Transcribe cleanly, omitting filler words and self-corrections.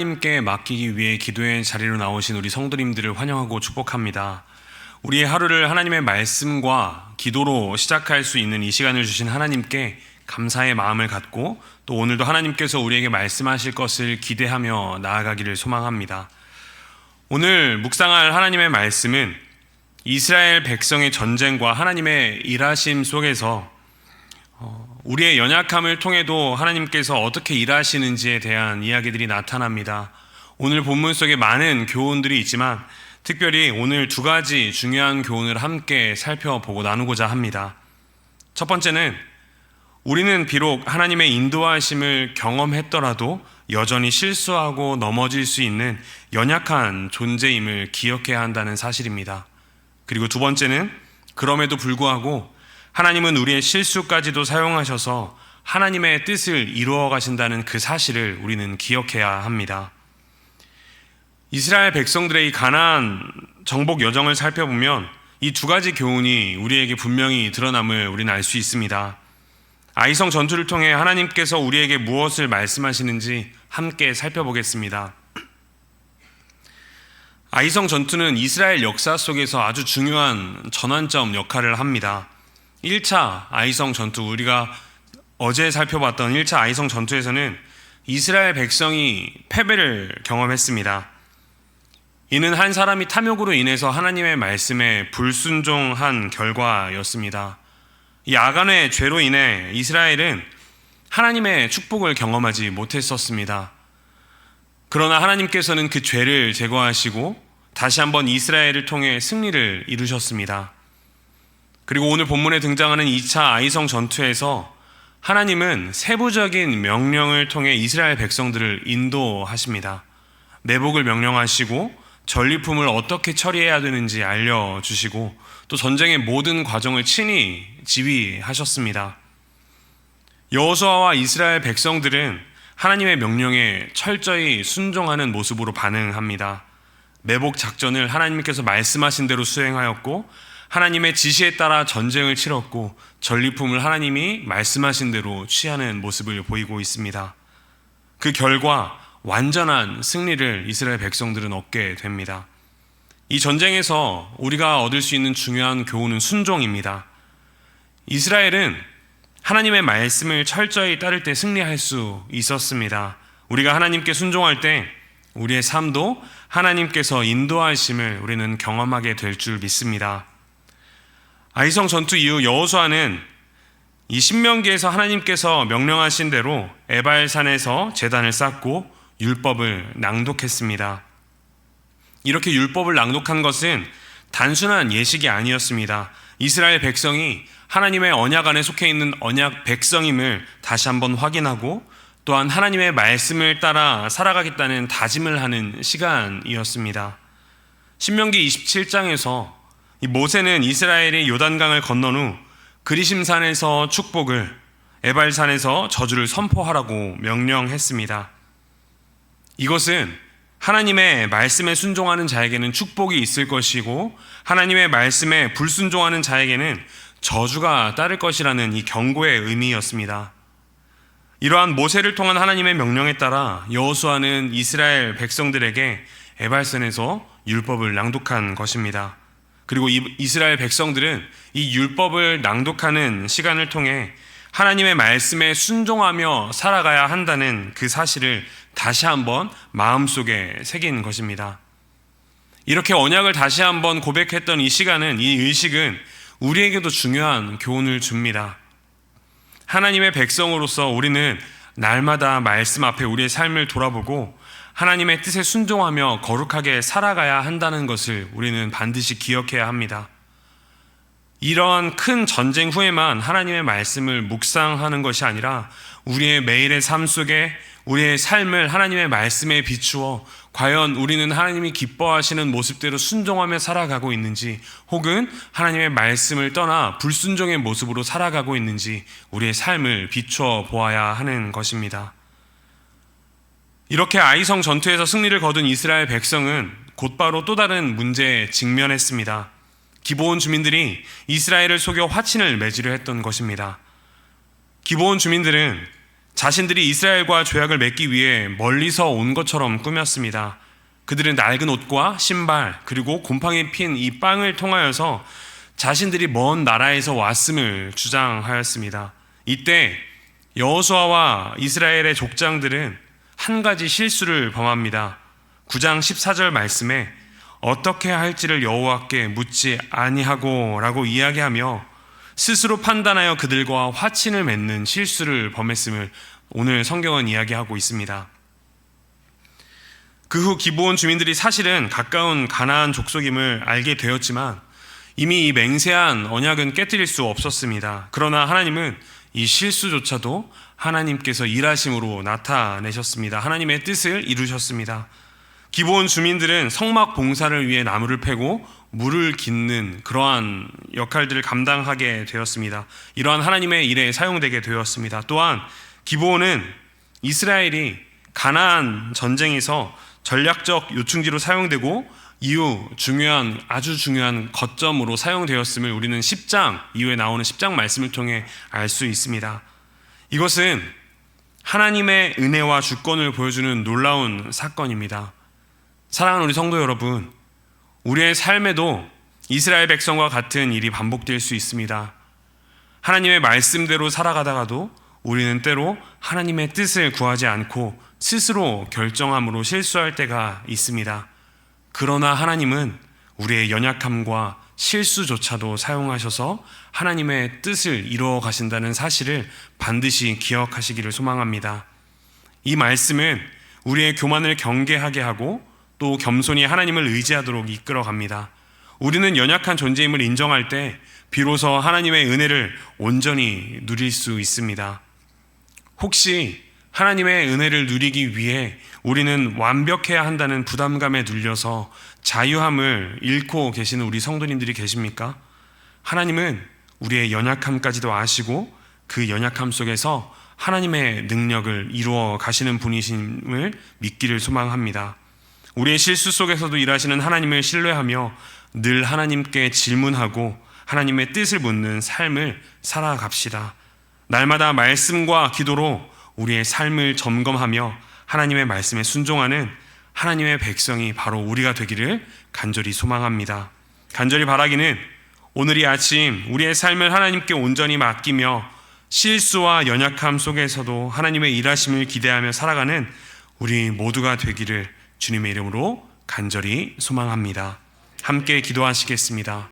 하나님께 맡기기 위해 기도의 자리로 나오신 우리 성도님들을 환영하고 축복합니다. 우리의 하루를 하나님의 말씀과 기도로 시작할 수 있는 이 시간을 주신 하나님께 감사의 마음을 갖고 또 오늘도 하나님께서 우리에게 말씀하실 것을 기대하며 나아가기를 소망합니다. 오늘 묵상할 하나님의 말씀은 이스라엘 백성의 전쟁과 하나님의 일하심 속에서 우리의 연약함을 통해도 하나님께서 어떻게 일하시는지에 대한 이야기들이 나타납니다. 오늘 본문 속에 많은 교훈들이 있지만 특별히 오늘 두 가지 중요한 교훈을 함께 살펴보고 나누고자 합니다. 첫 번째는 우리는 비록 하나님의 인도하심을 경험했더라도 여전히 실수하고 넘어질 수 있는 연약한 존재임을 기억해야 한다는 사실입니다. 그리고 두 번째는 그럼에도 불구하고 하나님은 우리의 실수까지도 사용하셔서 하나님의 뜻을 이루어 가신다는 그 사실을 우리는 기억해야 합니다. 이스라엘 백성들의 이 가나안 정복 여정을 살펴보면 이 두 가지 교훈이 우리에게 분명히 드러남을 우리는 알 수 있습니다. 아이성 전투를 통해 하나님께서 우리에게 무엇을 말씀하시는지 함께 살펴보겠습니다. 아이성 전투는 이스라엘 역사 속에서 아주 중요한 전환점 역할을 합니다. 1차 아이성 전투, 우리가 어제 살펴봤던 1차 아이성 전투에서는 이스라엘 백성이 패배를 경험했습니다. 이는 한 사람이 탐욕으로 인해서 하나님의 말씀에 불순종한 결과였습니다. 이 아간의 죄로 인해 이스라엘은 하나님의 축복을 경험하지 못했었습니다. 그러나 하나님께서는 그 죄를 제거하시고 다시 한번 이스라엘을 통해 승리를 이루셨습니다. 그리고 오늘 본문에 등장하는 2차 아이성 전투에서 하나님은 세부적인 명령을 통해 이스라엘 백성들을 인도하십니다. 매복을 명령하시고 전리품을 어떻게 처리해야 되는지 알려주시고 또 전쟁의 모든 과정을 친히 지휘하셨습니다. 여호수아와 이스라엘 백성들은 하나님의 명령에 철저히 순종하는 모습으로 반응합니다. 매복 작전을 하나님께서 말씀하신 대로 수행하였고 하나님의 지시에 따라 전쟁을 치렀고 전리품을 하나님이 말씀하신 대로 취하는 모습을 보이고 있습니다. 그 결과 완전한 승리를 이스라엘 백성들은 얻게 됩니다. 이 전쟁에서 우리가 얻을 수 있는 중요한 교훈은 순종입니다. 이스라엘은 하나님의 말씀을 철저히 따를 때 승리할 수 있었습니다. 우리가 하나님께 순종할 때 우리의 삶도 하나님께서 인도하심을 우리는 경험하게 될 줄 믿습니다. 아이성 전투 이후 여호수아는 이 신명기에서 하나님께서 명령하신 대로 에발산에서 제단을 쌓고 율법을 낭독했습니다. 이렇게 율법을 낭독한 것은 단순한 예식이 아니었습니다. 이스라엘 백성이 하나님의 언약 안에 속해 있는 언약 백성임을 다시 한번 확인하고 또한 하나님의 말씀을 따라 살아가겠다는 다짐을 하는 시간이었습니다. 신명기 27장에서 이 모세는 이스라엘이 요단강을 건넌 후 그리심산에서 축복을, 에발산에서 저주를 선포하라고 명령했습니다. 이것은 하나님의 말씀에 순종하는 자에게는 축복이 있을 것이고 하나님의 말씀에 불순종하는 자에게는 저주가 따를 것이라는 이 경고의 의미였습니다. 이러한 모세를 통한 하나님의 명령에 따라 여호수아는 이스라엘 백성들에게 에발산에서 율법을 낭독한 것입니다. 그리고 이스라엘 백성들은 이 율법을 낭독하는 시간을 통해 하나님의 말씀에 순종하며 살아가야 한다는 그 사실을 다시 한번 마음속에 새긴 것입니다. 이렇게 언약을 다시 한번 고백했던 이 시간은, 이 의식은 우리에게도 중요한 교훈을 줍니다. 하나님의 백성으로서 우리는 날마다 말씀 앞에 우리의 삶을 돌아보고 하나님의 뜻에 순종하며 거룩하게 살아가야 한다는 것을 우리는 반드시 기억해야 합니다. 이러한 큰 전쟁 후에만 하나님의 말씀을 묵상하는 것이 아니라 우리의 매일의 삶 속에 우리의 삶을 하나님의 말씀에 비추어 과연 우리는 하나님이 기뻐하시는 모습대로 순종하며 살아가고 있는지, 혹은 하나님의 말씀을 떠나 불순종의 모습으로 살아가고 있는지 우리의 삶을 비추어 보아야 하는 것입니다. 이렇게 아이성 전투에서 승리를 거둔 이스라엘 백성은 곧바로 또 다른 문제에 직면했습니다. 기브온 주민들이 이스라엘을 속여 화친을 맺으려 했던 것입니다. 기브온 주민들은 자신들이 이스라엘과 조약을 맺기 위해 멀리서 온 것처럼 꾸몄습니다. 그들은 낡은 옷과 신발 그리고 곰팡이 핀 이 빵을 통하여서 자신들이 먼 나라에서 왔음을 주장하였습니다. 이때 여호수아와 이스라엘의 족장들은 한 가지 실수를 범합니다. 9장 14절 말씀에 어떻게 할지를 여호와께 묻지 아니하고 라고 이야기하며 스스로 판단하여 그들과 화친을 맺는 실수를 범했음을 오늘 성경은 이야기하고 있습니다. 그 후 기브온 주민들이 사실은 가까운 가나안 족속임을 알게 되었지만 이미 이 맹세한 언약은 깨뜨릴 수 없었습니다. 그러나 하나님은 이 실수조차도 하나님께서 일하심으로 나타내셨습니다. 하나님의 뜻을 이루셨습니다. 기브온 주민들은 성막 봉사를 위해 나무를 패고 물을 깃는 그러한 역할들을 감당하게 되었습니다. 이러한 하나님의 일에 사용되게 되었습니다. 또한 기브온은 이스라엘이 가나안 전쟁에서 전략적 요충지로 사용되고 이후 아주 중요한 거점으로 사용되었음을 우리는 10장 이후에 나오는 10장 말씀을 통해 알 수 있습니다. 이것은 하나님의 은혜와 주권을 보여주는 놀라운 사건입니다. 사랑하는 우리 성도 여러분, 우리의 삶에도 이스라엘 백성과 같은 일이 반복될 수 있습니다. 하나님의 말씀대로 살아가다가도 우리는 때로 하나님의 뜻을 구하지 않고 스스로 결정함으로 실수할 때가 있습니다. 그러나 하나님은 우리의 연약함과 실수조차도 사용하셔서 하나님의 뜻을 이루어 가신다는 사실을 반드시 기억하시기를 소망합니다. 이 말씀은 우리의 교만을 경계하게 하고 또 겸손히 하나님을 의지하도록 이끌어 갑니다. 우리는 연약한 존재임을 인정할 때 비로소 하나님의 은혜를 온전히 누릴 수 있습니다. 혹시 하나님의 은혜를 누리기 위해 우리는 완벽해야 한다는 부담감에 눌려서 자유함을 잃고 계시는 우리 성도님들이 계십니까? 하나님은 우리의 연약함까지도 아시고 그 연약함 속에서 하나님의 능력을 이루어 가시는 분이심을 믿기를 소망합니다. 우리의 실수 속에서도 일하시는 하나님을 신뢰하며 늘 하나님께 질문하고 하나님의 뜻을 묻는 삶을 살아갑시다. 날마다 말씀과 기도로 우리의 삶을 점검하며 하나님의 말씀에 순종하는 하나님의 백성이 바로 우리가 되기를 간절히 소망합니다. 간절히 바라기는 오늘 이 아침 우리의 삶을 하나님께 온전히 맡기며 실수와 연약함 속에서도 하나님의 일하심을 기대하며 살아가는 우리 모두가 되기를 주님의 이름으로 간절히 소망합니다. 함께 기도하시겠습니다.